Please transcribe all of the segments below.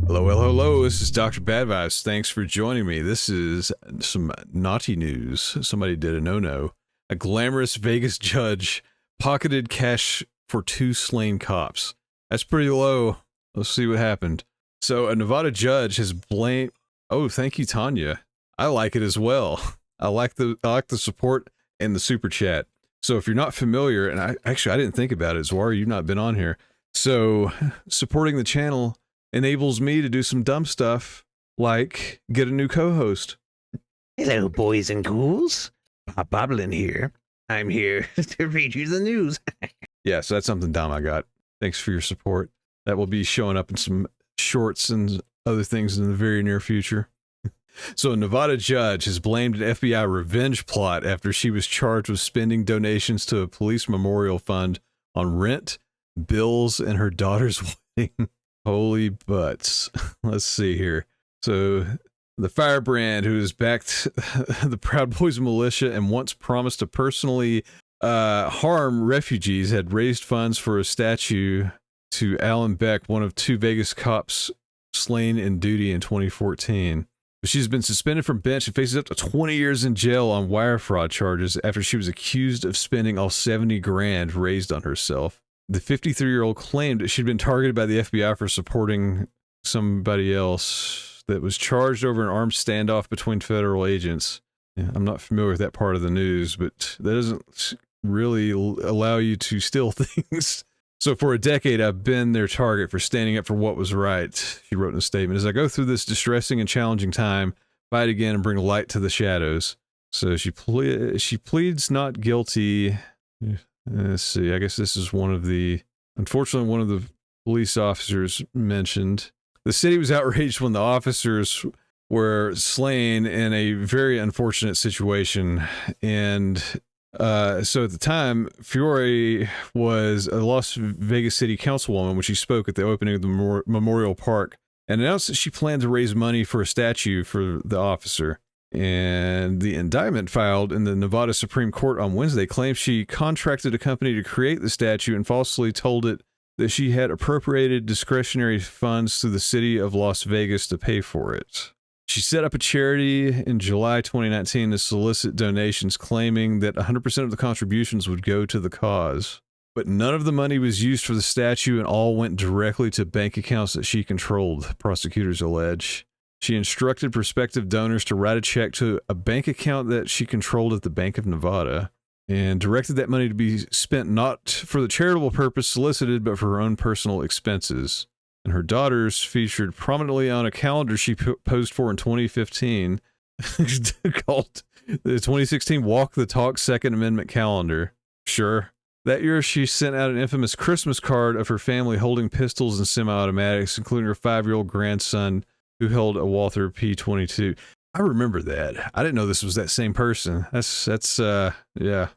Hello, hello, hello. This is Dr. Badvibes. Thanks for joining me. This is some naughty news. Somebody did a no-no. A glamorous Vegas judge pocketed cash for 2 slain cops. That's pretty low. Let's see what happened. So a Nevada judge has blamed... Oh, thank you, Tanya. I like it as well. I like the support and the super chat. So if you're not familiar, and I didn't think about it, Zwar, you've not been on here. So supporting the channel enables me to do some dumb stuff, like get a new co-host. Hello, boys and ghouls. Bob Boblin here. I'm here to read you the news. Yeah, so that's something dumb I got. Thanks for your support. That will be showing up in some shorts and other things in the very near future. So a Nevada judge has blamed an FBI revenge plot after she was charged with spending donations to a police memorial fund on rent, bills, and her daughter's wedding. Holy butts. Let's see here. So the firebrand who has backed the Proud Boys militia and once promised to personally harm refugees had raised funds for a statue to Alan Beck, one of 2 Vegas cops slain in Doody in 2014. She's been suspended from bench and faces up to 20 years in jail on wire fraud charges after she was accused of spending all 70 grand raised on herself. The 53-year-old claimed that she'd been targeted by the FBI for supporting somebody else that was charged over an armed standoff between federal agents. Yeah, I'm not familiar with that part of the news, but that doesn't really allow you to steal things. So for a decade, I've been their target for standing up for what was right, she wrote in a statement. As I go through this distressing and challenging time, fight again and bring light to the shadows. So she pleads not guilty. Let's see, I guess this is unfortunately one of the police officers mentioned. The city was outraged when the officers were slain in a very unfortunate situation. And so at the time, Fiore was a Las Vegas city councilwoman when she spoke at the opening of the Memorial Park and announced that she planned to raise money for a statue for the officer. And the indictment filed in the Nevada Supreme Court on Wednesday claims she contracted a company to create the statue and falsely told it that she had appropriated discretionary funds to the city of Las Vegas to pay for it. She set up a charity in July 2019 to solicit donations, claiming that 100% of the contributions would go to the cause. But none of the money was used for the statue and all went directly to bank accounts that she controlled, prosecutors allege. She instructed prospective donors to write a check to a bank account that she controlled at the Bank of Nevada and directed that money to be spent not for the charitable purpose solicited, but for her own personal expenses. And her daughters featured prominently on a calendar she posed for in 2015 called the 2016 Walk the Talk Second Amendment Calendar. Sure. That year, she sent out an infamous Christmas card of her family holding pistols and semi-automatics, including her 5-year-old grandson, who held a Walther P22. I remember that. I didn't know this was that same person. Yeah,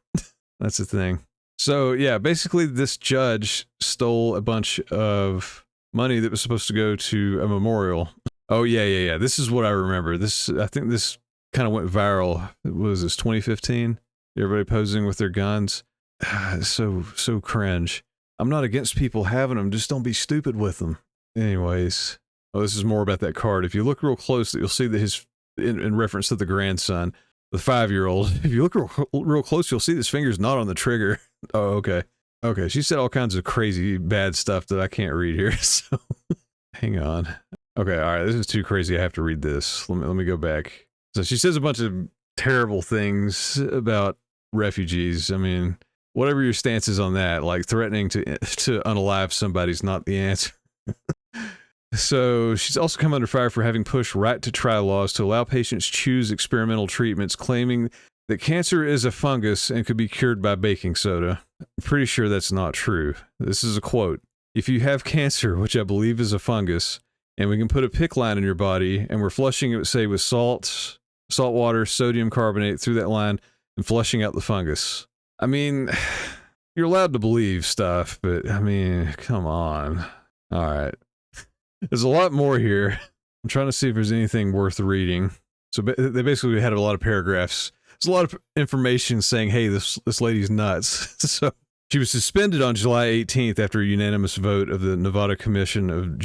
that's the thing. So yeah, basically this judge stole a bunch of money that was supposed to go to a memorial. Oh yeah. This is what I remember. I think this kind of went viral. Was this 2015? Everybody posing with their guns. So cringe. I'm not against people having them, just don't be stupid with them. Anyways. Oh, this is more about that card. If you look real close, you'll see that in reference to the grandson, the 5-year-old, if you look real close, you'll see his finger's not on the trigger. Oh, okay. Okay, she said all kinds of crazy, bad stuff that I can't read here, so hang on. Okay, all right, this is too crazy. I have to read this. Let me go back. So she says a bunch of terrible things about refugees. I mean, whatever your stance is on that, like threatening to unalive somebody's not the answer. So she's also come under fire for having pushed right to try laws to allow patients choose experimental treatments, claiming that cancer is a fungus and could be cured by baking soda. I'm pretty sure that's not true. This is a quote. If you have cancer, which I believe is a fungus, and we can put a PICC line in your body, and we're flushing it, say, with salt water, sodium carbonate through that line, and flushing out the fungus. I mean, you're allowed to believe stuff, but I mean, come on. All right. There's a lot more here. I'm trying to see if there's anything worth reading. So they basically had a lot of paragraphs. There's a lot of information saying, hey, this lady's nuts. So she was suspended on July 18th after a unanimous vote of the Nevada Commission of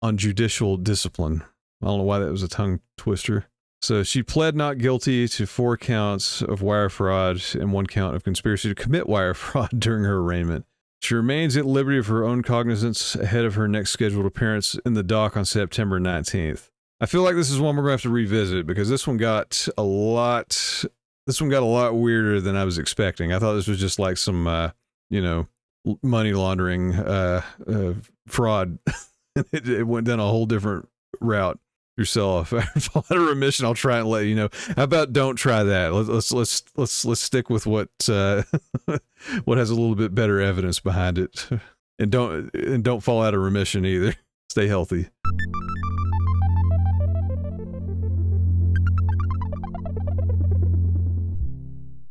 on judicial discipline. I don't know why that was a tongue twister. So she pled not guilty to 4 counts of wire fraud and 1 count of conspiracy to commit wire fraud during her arraignment. She remains at liberty of her own cognizance ahead of her next scheduled appearance in the dock on September 19th. I feel like this is one we're going to have to revisit because this one got a lot weirder than I was expecting. I thought this was just like some, money laundering, fraud. It went down a whole different route. Yourself. If I fall out of remission, I'll try and let you know. How about don't try that? Let's stick with what what has a little bit better evidence behind it, and don't fall out of remission either. Stay healthy.